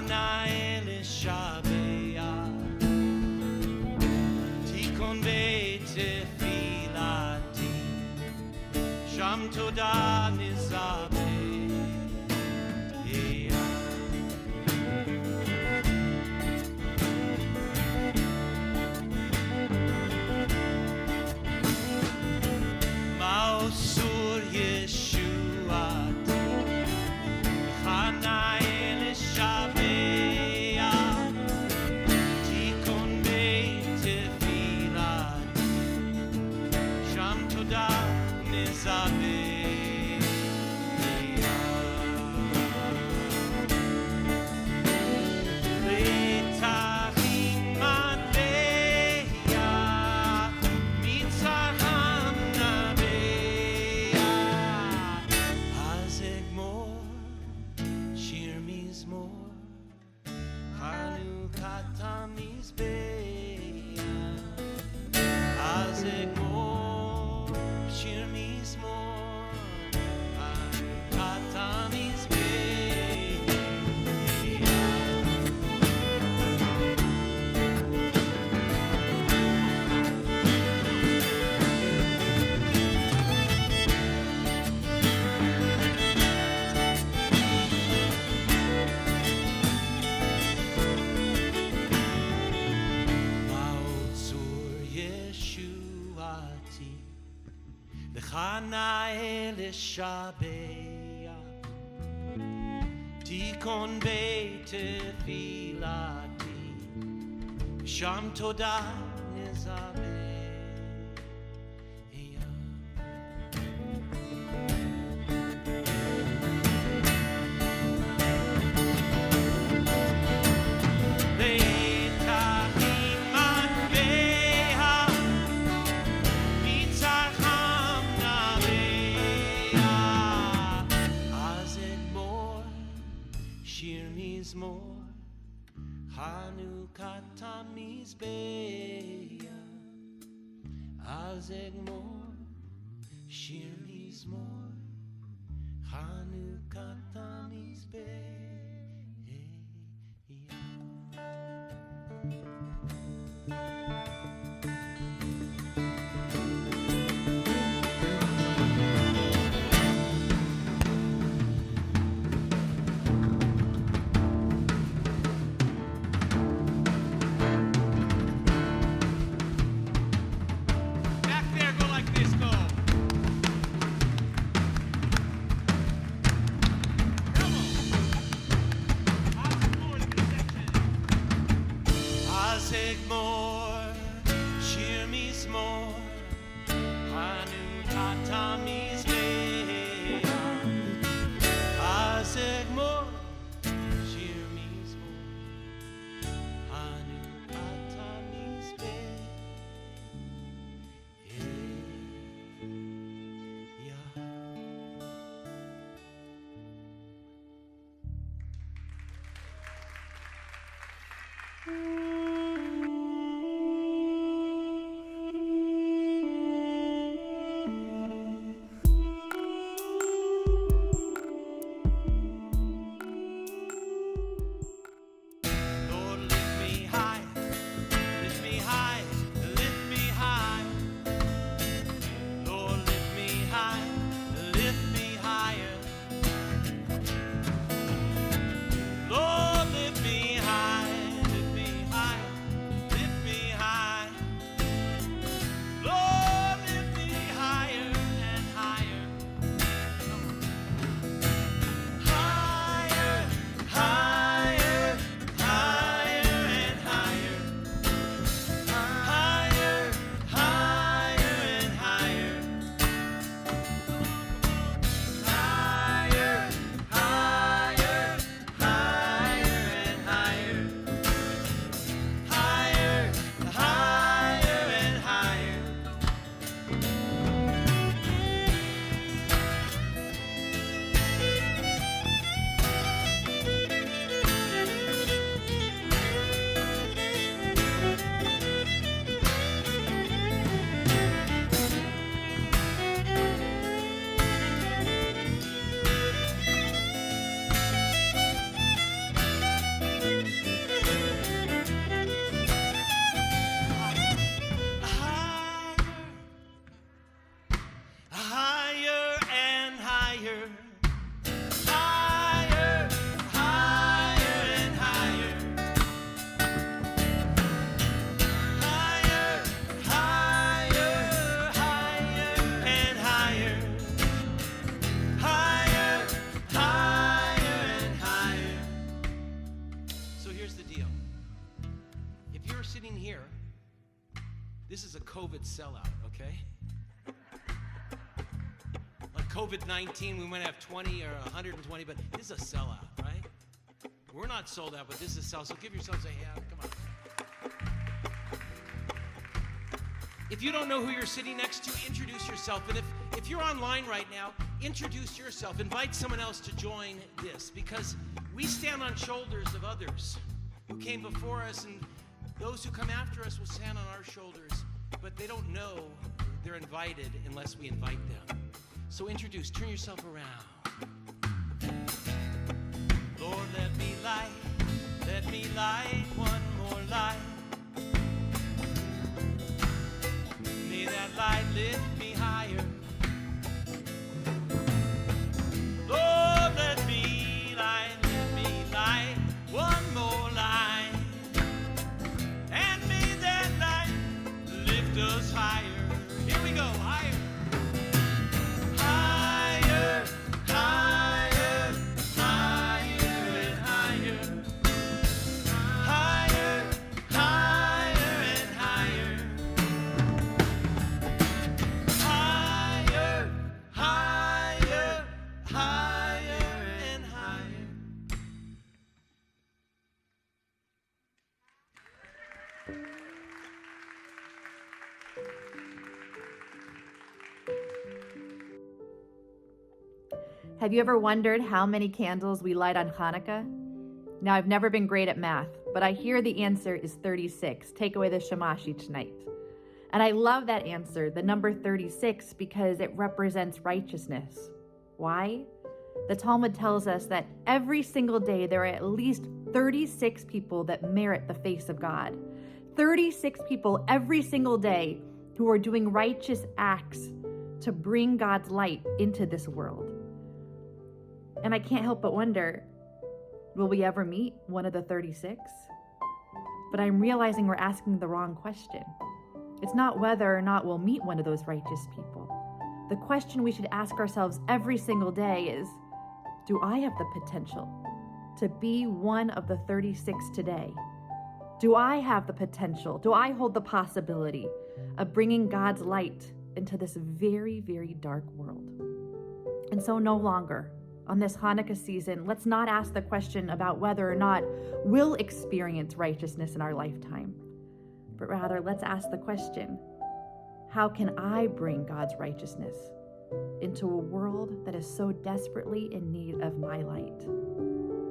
Chana el Shabea Tikon Bete Filati Sham Toda Nizabe Maosur Yeshuat Chana el Shabea Tikon Bete Filati Sham Toda Nizabe Chana el Shabea Tikon Bete Filati Sham Toda Nizabe Mizmor Hanukata Mizbeya Azegmor Shir Mizmor Hanukata Mizbeya COVID sellout, okay? Like COVID-19, we might have 20 or 120, but this is a sellout, right? We're not sold out, but this is a sellout. So give yourselves a hand. Come on. If you don't know who you're sitting next to, introduce yourself. And if you're online right now, introduce yourself. Invite someone else to join this, because we stand on shoulders of others who came before us, and those who come after us will stand on our shoulders, but they don't know they're invited unless we invite them. So introduce, turn yourself around. Lord, let me light one more light. May that light lift me higher. Lord, let me light one more light. And may that light lift us higher. Here we go, higher. Higher, higher, higher and higher. Higher, higher and higher. Higher, higher, higher and higher. Have you ever wondered how many candles we light on Hanukkah? Now, I've never been great at math, but I hear the answer is 36. Take away the shamash each night. And I love that answer, the number 36, because it represents righteousness. Why? The Talmud tells us that every single day there are at least 36 people that merit the face of God. 36 people every single day who are doing righteous acts to bring God's light into this world. And I can't help but wonder, will we ever meet one of the 36? But I'm realizing we're asking the wrong question. It's not whether or not we'll meet one of those righteous people. The question we should ask ourselves every single day is, do I have the potential to be one of the 36 today? Do I have the potential? Do I hold the possibility of bringing God's light into this very, very dark world? And so no longer, on this Hanukkah season, let's not ask the question about whether or not we'll experience righteousness in our lifetime, but rather let's ask the question, how can I bring God's righteousness into a world that is so desperately in need of my light?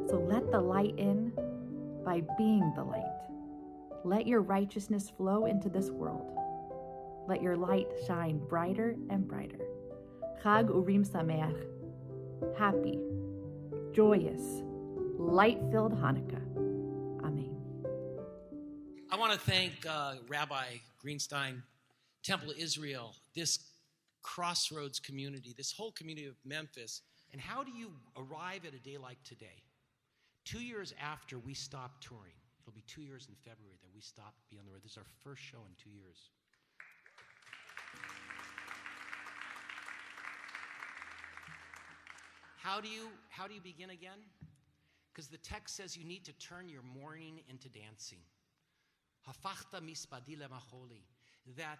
So let the light in by being the light. Let your righteousness flow into this world. Let your light shine brighter and brighter. Chag Urim Sameach. Happy, joyous, light-filled Hanukkah. Amen. I want to thank Rabbi Greenstein, Temple Israel, this Crossroads community, this whole community of Memphis. And how do you arrive at a day like today? 2 years after we stopped touring, it'll be 2 years in February that we stopped being on the road. This is our first show in 2 years. How do you begin again? Because the text says you need to turn your mourning into dancing. Hafachta mispadi lemacholi. That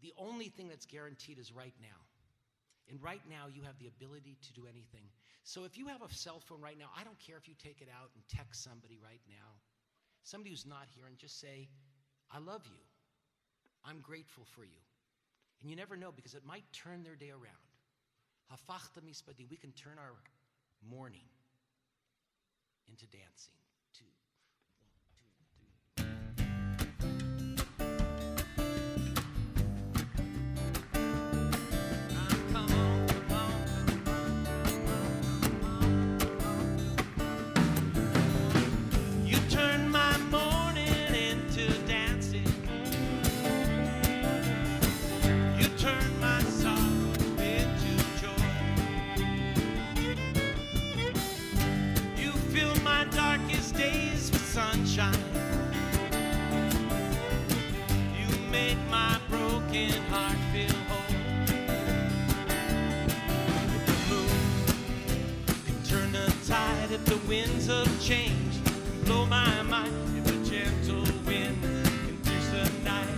the only thing that's guaranteed is right now. And right now you have the ability to do anything. So if you have a cell phone right now, I don't care if you take it out and text somebody right now, somebody who's not here, and just say, I love you. I'm grateful for you. And you never know, because it might turn their day around. Hafachta mispadi, we can turn our mourning into dancing. 2, 1, 2, 3. You turn my mourning into dancing. You turn my sorrow into joy. You fill my darkest days with sunshine. You make my broken heart feel whole. If the moon can turn the tide, if the winds of change can blow my mind, if a gentle wind can pierce the night,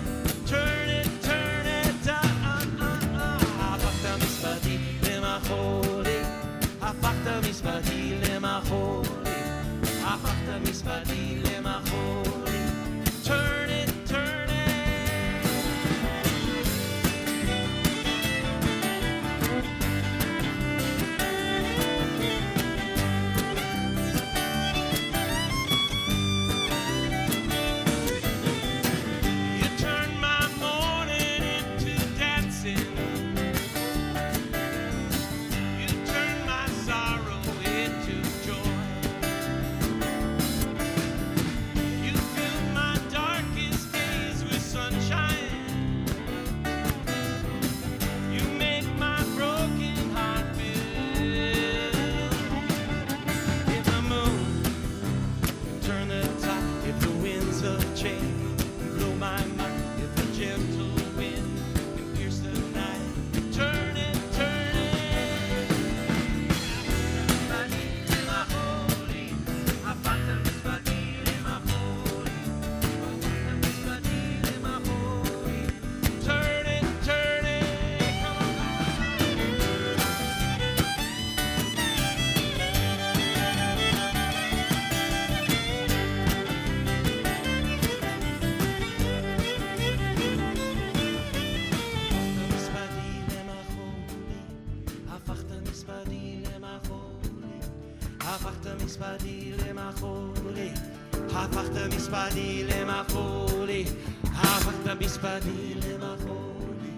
הפכת מספדי למחולי, הפכת מספדי למחולי, הפכת מספדי למחולי,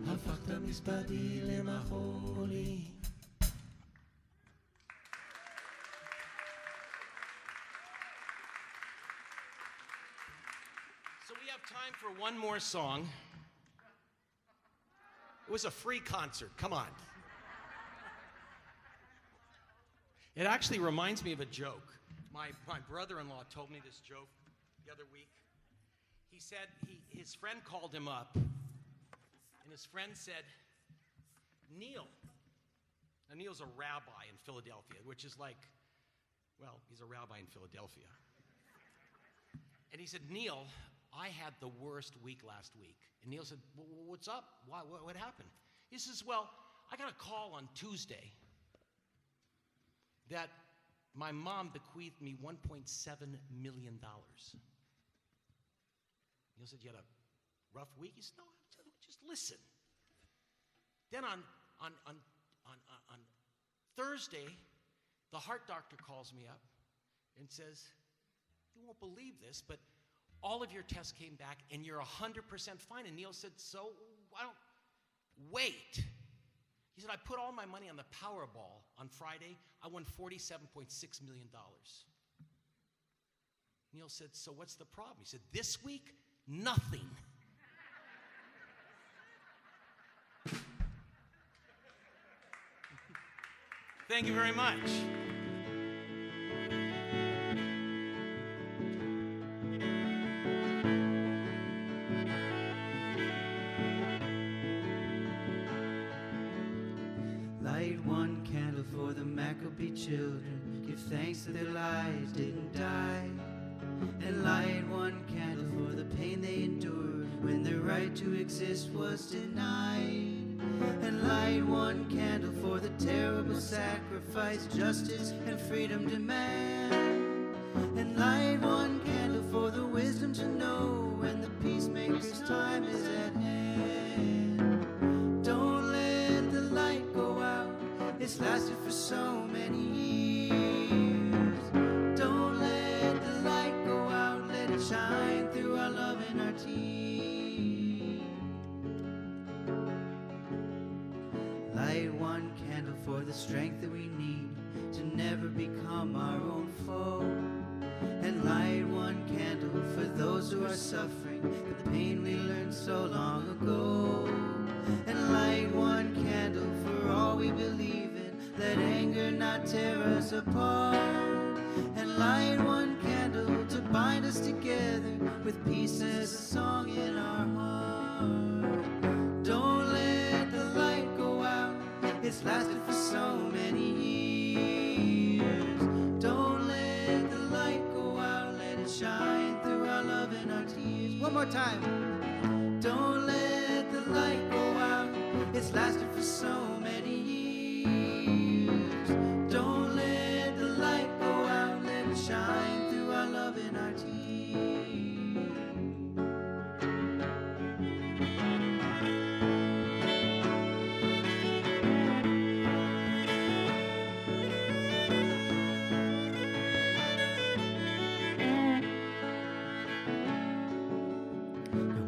הפכת מספדי למחולי. So we have time for one more song. It was a free concert. Come on. It actually reminds me of a joke. My brother-in-law told me this joke the other week. He said his friend called him up, and his friend said, Neil. Now, Neil's a rabbi in Philadelphia, which is like, well, he's a rabbi in Philadelphia. And he said, Neil, I had the worst week last week. And Neil said, well, what's up? Why, what happened? He says, well, I got a call on Tuesday that my mom bequeathed me $1.7 million. Neil said, you had a rough week? He said, no, just listen. Then on Thursday, the heart doctor calls me up and says, you won't believe this, but all of your tests came back and you're 100% fine. And Neil said, so why don't wait? He said, I put all my money on the Powerball on Friday. I won $47.6 million. Neil said, so what's the problem? He said, this week, nothing. Thank you very much. Light one candle for the Maccabee children. Give thanks that their lives didn't die. And light one candle for the pain they endured when their right to exist was denied. And light one candle for the terrible sacrifice justice and freedom demand. And light one candle for the wisdom to know when the peacemaker's time is at hand. Don't let the light go out, it's lasted for so many years. Don't let the light go out, let it shine through our love and our tears. Light one candle for the strength that we need to never become our own foe. And light one candle for those who are suffering from the pain we learned so long ago. And light one candle for all we believe in, let anger not tear us apart. And light one candle to bind us together with peace as a song in our heart. Don't let the light go out, it's lasted for so many years. Don't let the light go out, let it shine through our love and our tears. One more time. Don't let the light go out, it's lasted for so many years. Don't let the light go out, let it shine through our love and our tears.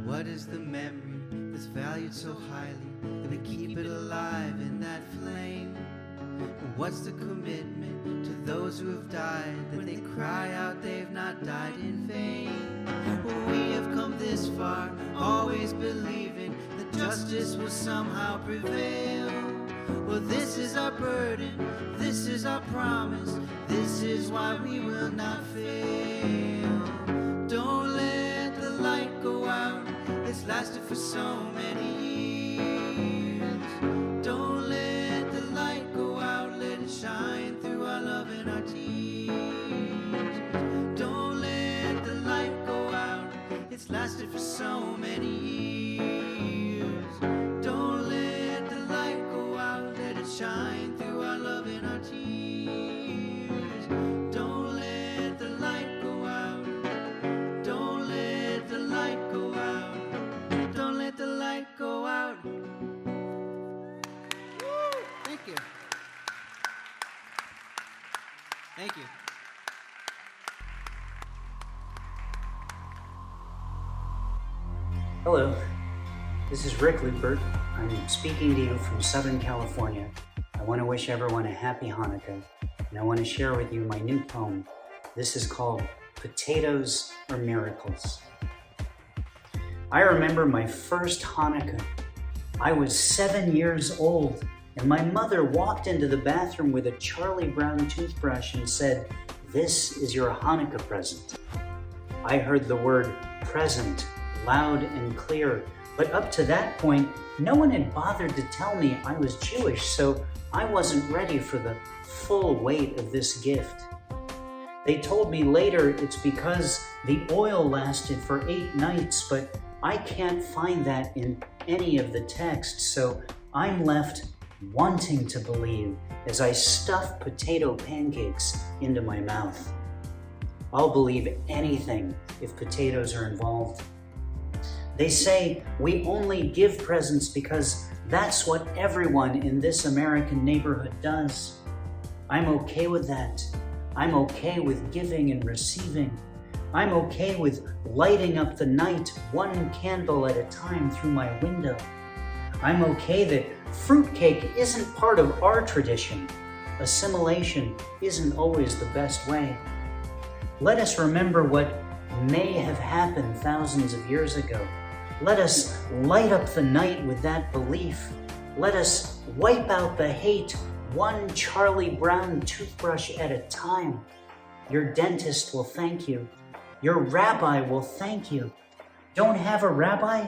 What is the memory that's valued so highly that we keep it alive in that flame? And what's the commitment to those who have died when they cry out they've not died in vain? We have come this far, always believing that justice will somehow prevail. Well, this is our burden, this is our promise, this is why we will not fail. Don't let the light go out, it's lasted for so many years. Don't let the light go out, let it shine through our love and our tears. Don't let the light go out, it's lasted for so many years. Don't let the light go out, let it shine through our love and our tears. Don't let the light go out, don't let the light go out, don't let the light go Hello, this is Rick Lupert. I'm speaking to you from Southern California. I want to wish everyone a happy Hanukkah, and I want to share with you my new poem. This is called Potatoes Are Miracles. I remember my first Hanukkah. I was 7 years old, and my mother walked into the bathroom with a Charlie Brown toothbrush and said, "This is your Hanukkah present." I heard the word present loud and clear, but up to that point, no one had bothered to tell me I was Jewish, so I wasn't ready for the full weight of this gift. They told me later it's because the oil lasted for 8 nights, but I can't find that in any of the texts, so I'm left wanting to believe as I stuff potato pancakes into my mouth. I'll believe anything if potatoes are involved. They say we only give presents because that's what everyone in this American neighborhood does. I'm okay with that. I'm okay with giving and receiving. I'm okay with lighting up the night one candle at a time through my window. I'm okay that fruitcake isn't part of our tradition. Assimilation isn't always the best way. Let us remember what may have happened thousands of years ago. Let us light up the night with that belief. Let us wipe out the hate one Charlie Brown toothbrush at a time. Your dentist will thank you. Your rabbi will thank you. Don't have a rabbi?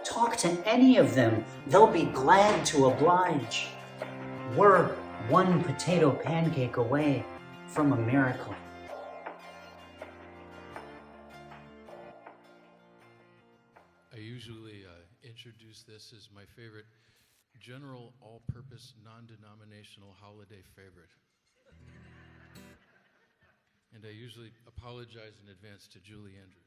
Talk to any of them. They'll be glad to oblige. We're one potato pancake away from a miracle. I usually introduce this as my favorite general all-purpose non-denominational holiday favorite. And I usually apologize in advance to Julie Andrews.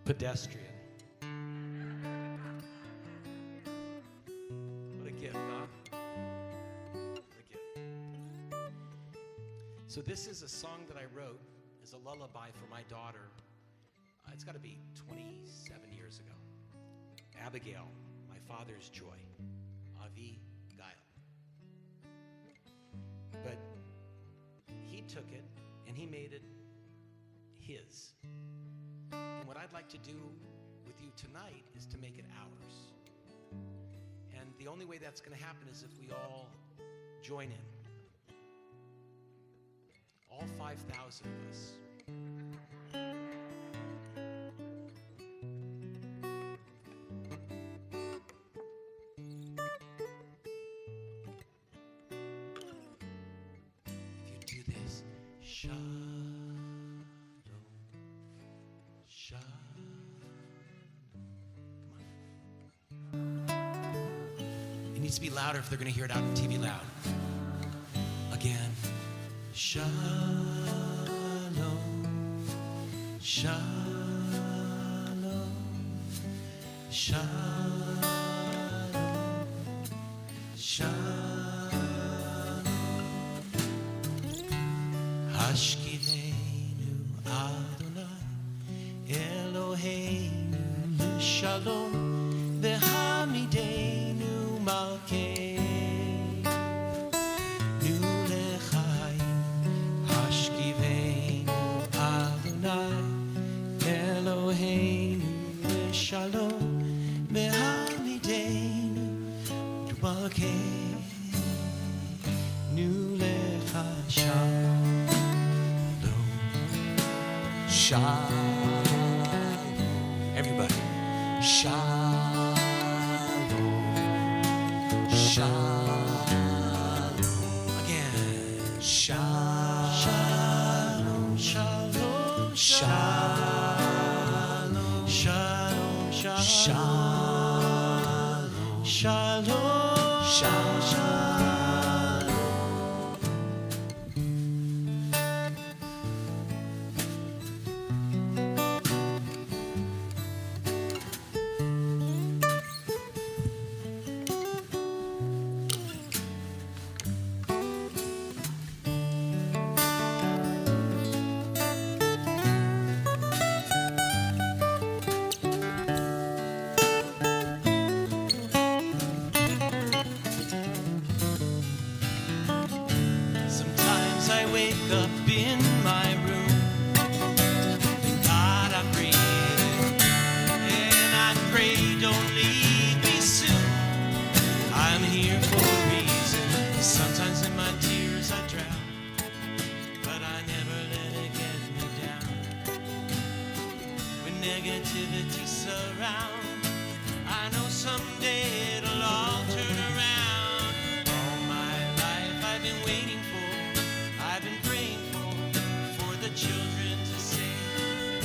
pedestrian. What a gift, huh? What a gift. So this is a song that I wrote as a lullaby for my daughter. It's got to be 27 years ago. Abigail, my father's joy. Avi Gail. But he took it and he made it his. And what I'd like to do with you tonight is to make it ours. And the only way that's going to happen is if we all join in. All 5,000 of us. If you do this, Shalom, Shalom. Come on. It needs to be louder if they're going to hear it out on TV loud. Again. Shalom, Shalom, Shalom, Shalom. Hashkivenu Adonai Eloheinu Shalom V'hamidenu Malkei Shalom, Mehamidenu, Dubalkei, Nulecha Shalom, Shalom. Everybody, Shalom, Shalom. Again, Shalom, Shalom, Shalom. Shalom, shalom, shalom. Negativity surround. I know someday it'll all turn around. All my life I've been waiting for, I've been praying for the children to say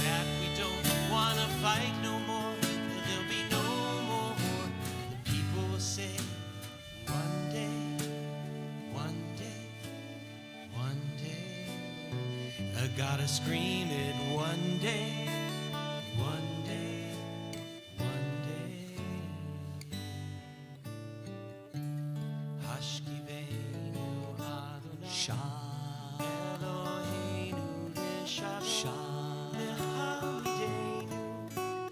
that we don't want to fight no more, that there'll be no more. People will say, one day, one day, one day. I gotta scream it one day. One day, one day. Hashkivenu Adonai Shalom Eloheinu Shalom Mehamidenu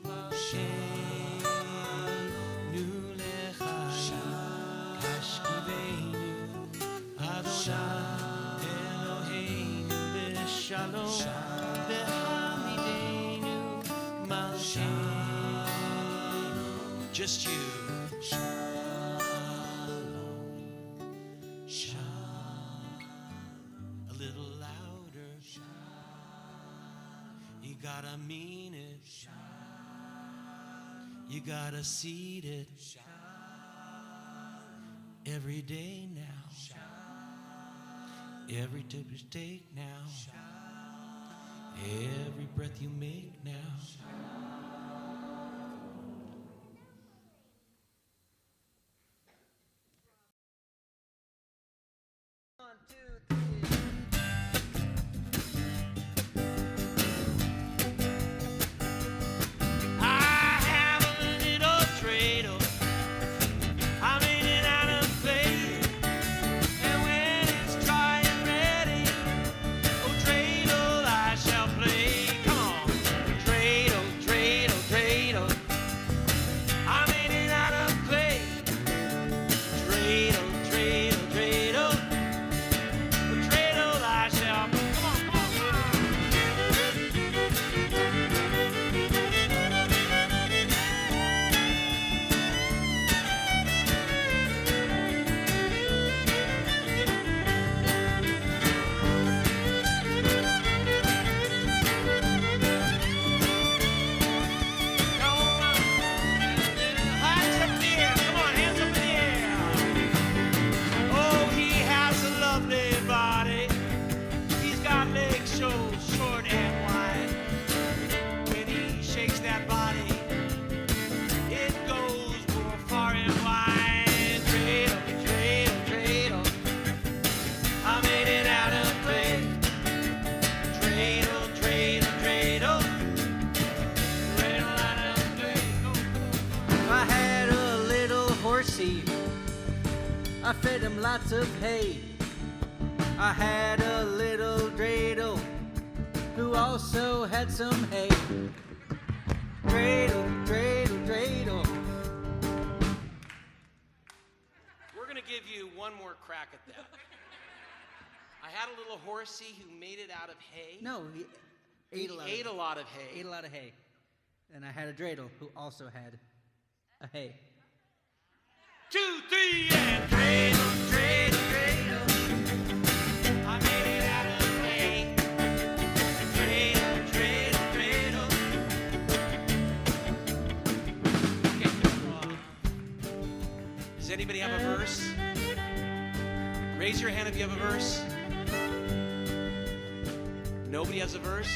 Malkeinu Lecha Hashkivenu Adonai Eloheinu Shalom just you. Shalom, shalom. A little louder. Shalom. You gotta mean it. Shalom. You gotta seed it. Shalom. Every day now. Shalom. Every step you take now. Shalom. Every breath you make now. Shalom. lots of hay. I had a little dreidel who also had some hay. Dreidel, dreidel, dreidel. We're going to give you one more crack at that. I had a little horsey who made it out of hay. No, he ate a lot. Ate a lot of hay. Ate a lot of hay. And I had a dreidel who also had a hay. 2, 3, and dreidel, dreidel, dreidel. I made it out of hay. Dreidel, dreidel, dreidel. Okay. Does anybody have a verse? Raise your hand if you have a verse. Nobody has a verse?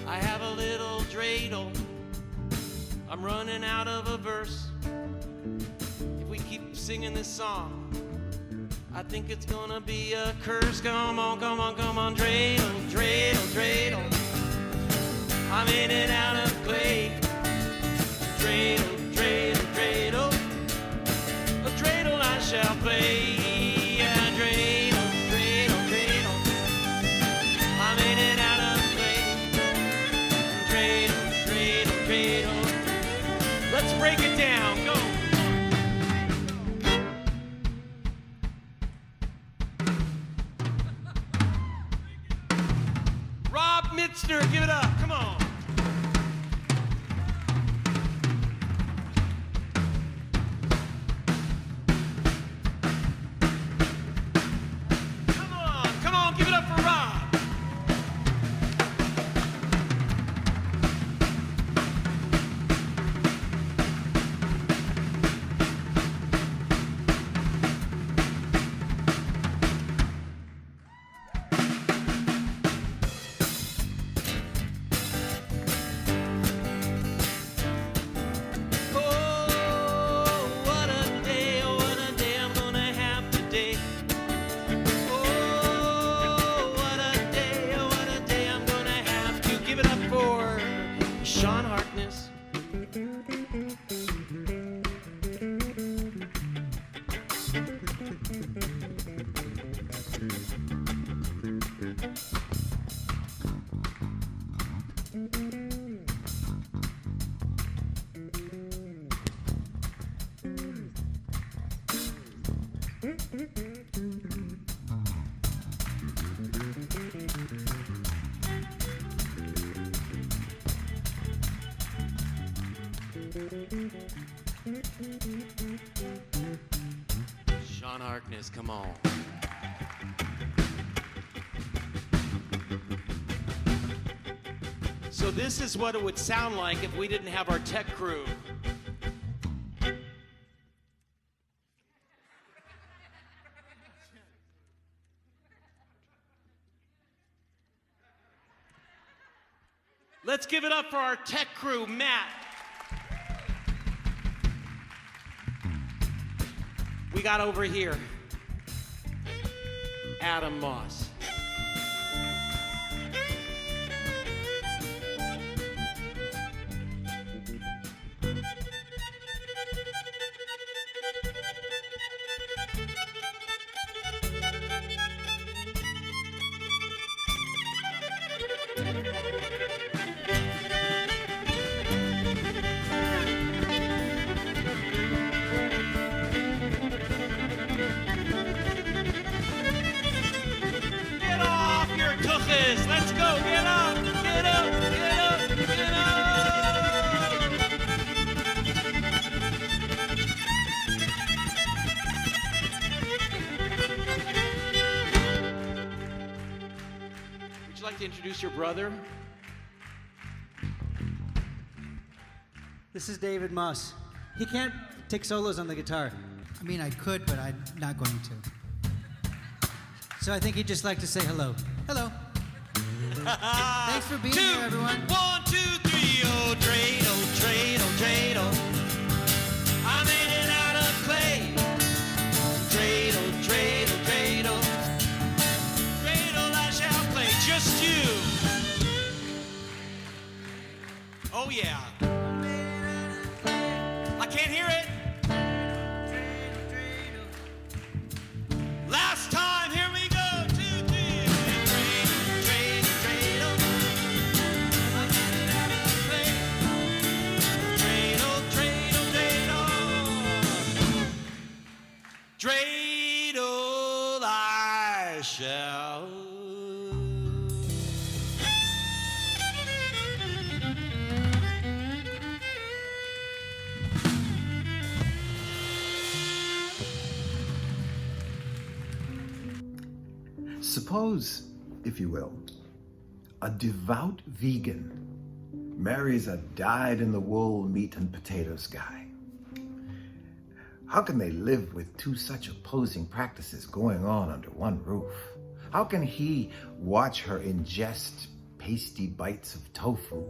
I have a little dreidel. I'm running out of a verse. If we keep singing this song, I think it's gonna be a curse. Come on, come on, come on, dreidel, dreidel, dreidel. I'm in and out of clay. Dreidel, dreidel, dreidel. A dreidel I shall play. Yeah, dreidel, dreidel, dreidel. I'm in and out of clay. Dreidel, dreidel, dreidel. Let's break it down. Go. Rob Mitzner, give it up. Come on. Come on, give it up for Rob. Sean Harkness. Sean Harkness, come on. So this is what it would sound like if we didn't have our tech crew. Let's give it up for our tech crew, Matt. We got over here Adam Moss. Let's go, get up, get up, get up, get up. Would you like to introduce your brother? This is David Moss. He can't take solos on the guitar. I mean, I could, but I'm not going to. So I think he'd just like to say hello. Hello. Thanks for being here, everyone. 1, 2, 3, oh, dreidel, dreidel, dreidel. I'm in and out of clay. Dreidel, dreidel, dreidel. Dreidel I shall play, just you. Oh, yeah. I can't hear it. I shall. Suppose, if you will, a devout vegan marries a dyed-in-the-wool meat and potatoes guy. How can they live with two such opposing practices going on under one roof? How can he watch her ingest pasty bites of tofu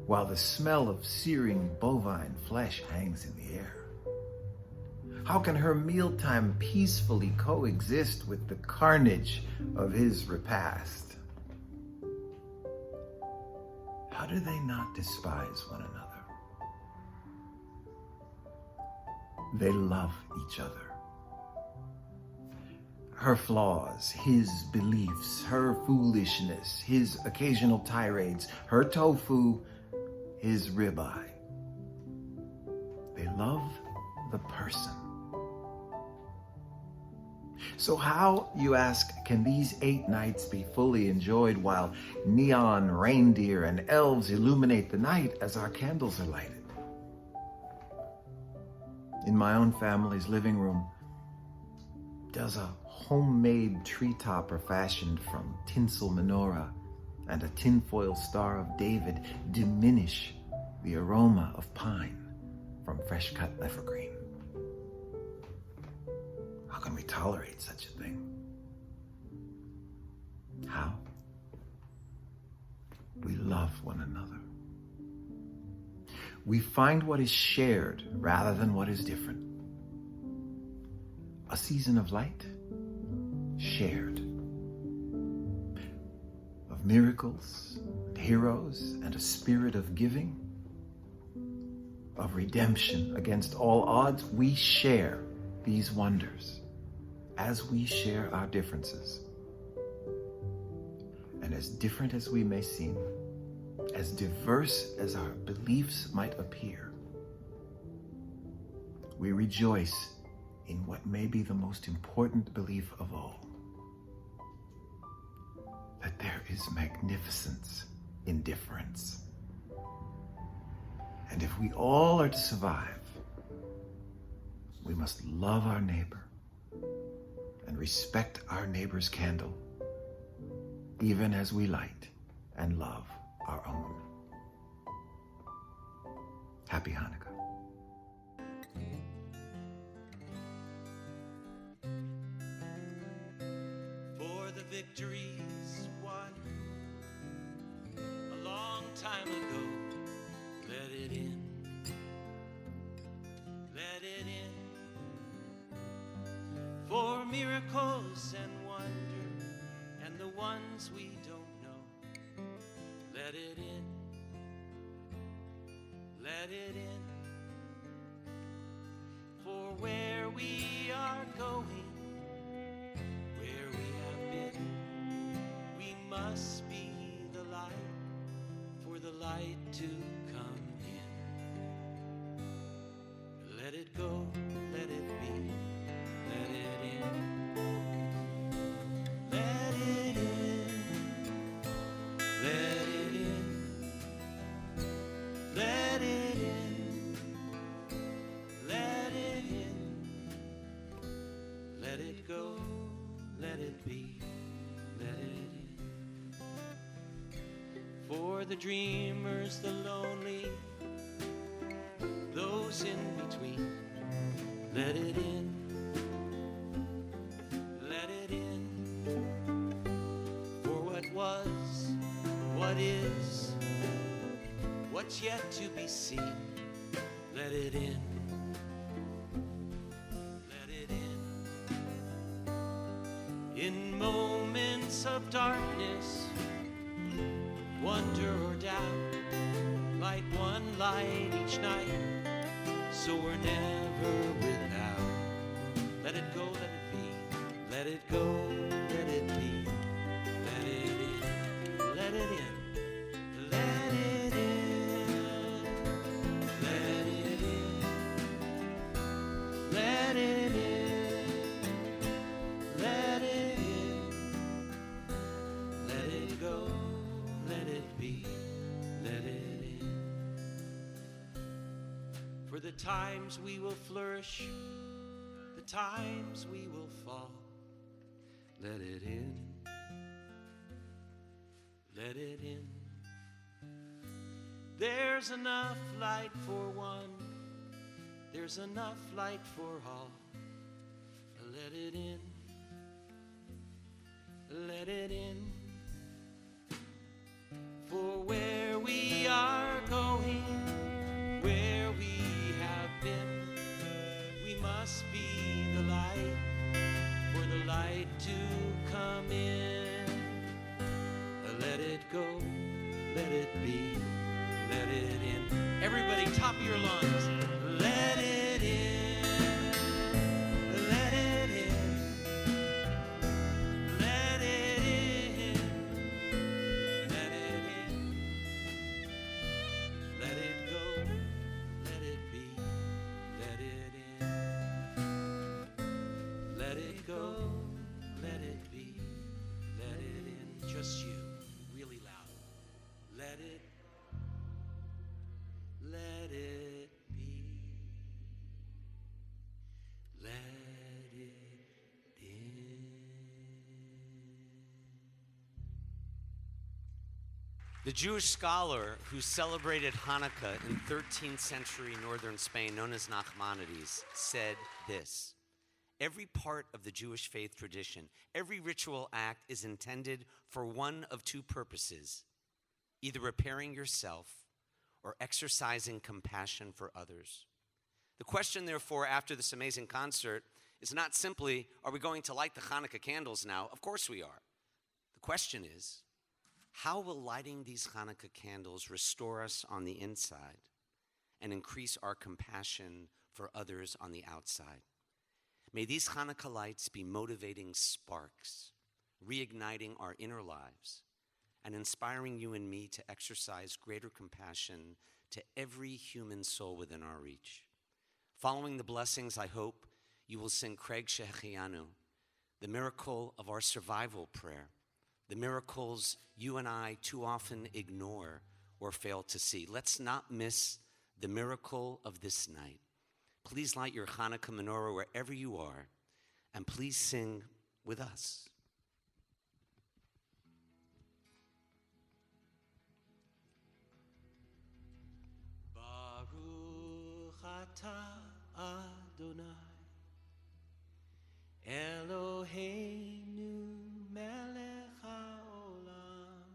while the smell of searing bovine flesh hangs in the air? How can her mealtime peacefully coexist with the carnage of his repast? How do they not despise one another? They love each other. Her flaws, his beliefs, her foolishness, his occasional tirades, her tofu, his ribeye. They love the person. So how, you ask, can these 8 nights be fully enjoyed while neon reindeer and elves illuminate the night as our candles are lighted? In my own family's living room, does a homemade tree topper fashioned from tinsel menorah and a tinfoil Star of David diminish the aroma of pine from fresh-cut evergreen? How can we tolerate such a thing? How? We love one another. We find what is shared rather than what is different. A season of light, shared. Of miracles, and heroes, and a spirit of giving. Of redemption against all odds, we share these wonders as we share our differences. And as different as we may seem, as diverse as our beliefs might appear, we rejoice in what may be the most important belief of all, that there is magnificence in difference. And if we all are to survive, we must love our neighbor and respect our neighbor's candle, even as we light and love our own. Happy Hanukkah. For the victories won a long time ago, let it in, let it in. For miracles and wonder and the ones we don't know, let it in, let it in. For where we are going, where we have been, we must be the light, for the light to come in. Let it go, let it be, let it in. Let it in, let it in, let it in, let it in. Let it go, let it be, let it in. For the dreamers, the lonely, those in between, let it in, let it in. For what was, what is, what's yet to be seen, let it in, let it in. In moments of darkness, wonder or doubt, light one light each night, so we're never without. Let it go, let it be, let it go, let it be, let it in, let it in, let it in, let it in, let it in, let it in, the times we will flourish, the times we will fall. Let it in. Let it in. There's enough light for one. There's enough light for all. Let it in. Let it in. For where we are going, where we have been, we must be the light, for the light to come in. Let it go, let it be, let it in. Everybody, top of your lungs. Let it in, let it in, let it in, let it in, let it go, let it be, let it in, let it go, let it be, let it in. Just you, really loud. Let it be. Let it in. The Jewish scholar who celebrated Hanukkah in 13th century northern Spain, known as Nachmanides, said this: every part of the Jewish faith tradition, every ritual act is intended for one of two purposes: either repairing yourself or exercising compassion for others. The question, therefore, after this amazing concert is not simply, are we going to light the Hanukkah candles now? Of course we are. The question is, how will lighting these Hanukkah candles restore us on the inside and increase our compassion for others on the outside? May these Hanukkah lights be motivating sparks, reigniting our inner lives, and inspiring you and me to exercise greater compassion to every human soul within our reach. Following the blessings, I hope you will sing Craig Shehechianu, the miracle of our survival prayer, the miracles you and I too often ignore or fail to see. Let's not miss the miracle of this night. Please light your Hanukkah menorah wherever you are, and please sing with us. Baruch atah Adonai, Eloheinu melech haolam,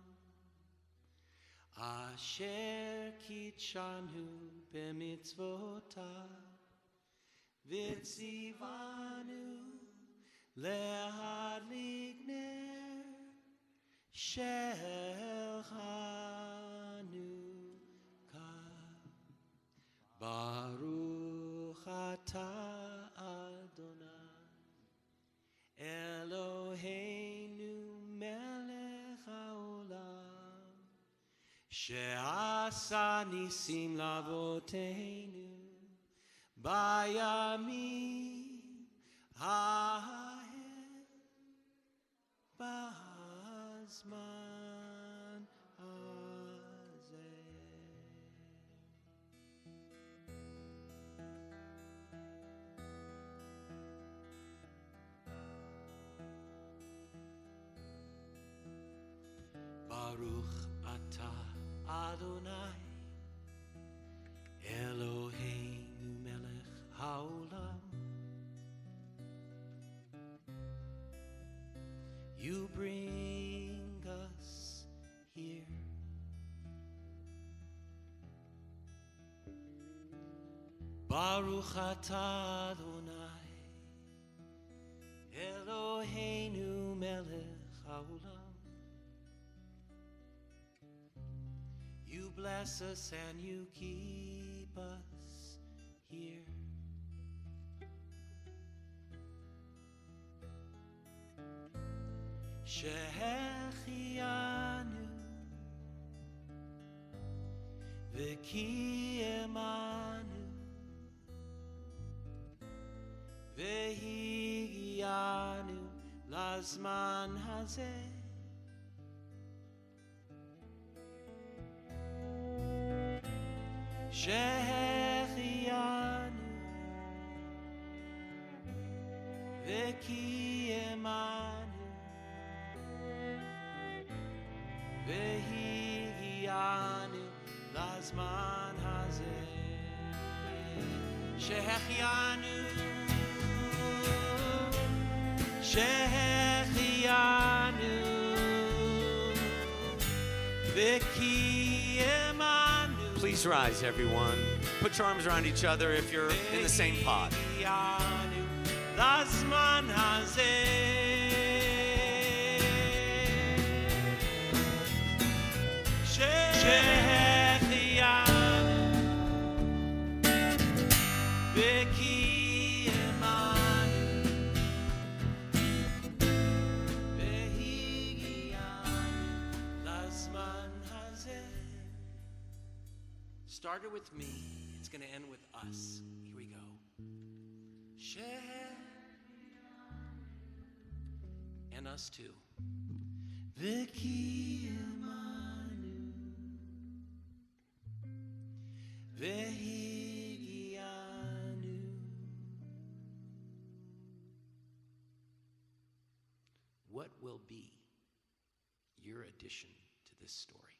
asher kitshanu b'mitzvotav, v'tzivanu lehadlik ner shel Chanukah. Baruch atah Adonai, Eloheinu melech haolam, she'asa nisim lavoteinu bayamim hahem b'zman hazeh. Baruch atah Adonai, Eloheinu melech haolam. You bring us here. Baruch atah Adonai, Eloheinu melech haolam. You bless us and you keep us here. Shehechianu v'kiyemanu v'higianu lazman hazeh. Shehechianu Veki Emanu, Vehigianu, Lazman Hazeh, Shehechianu, Shehechianu, Veki Emanu. Please rise, everyone. Put your arms around each other if you're in the same pod. Lazman Hazeh, Shehechianu, Veki Emanu, Vehigianu, Lazman Hazeh. Started with me, it's going to end with us. Here we go. And us too. Veki Emanu, Vehigianu. What will be your addition to this story?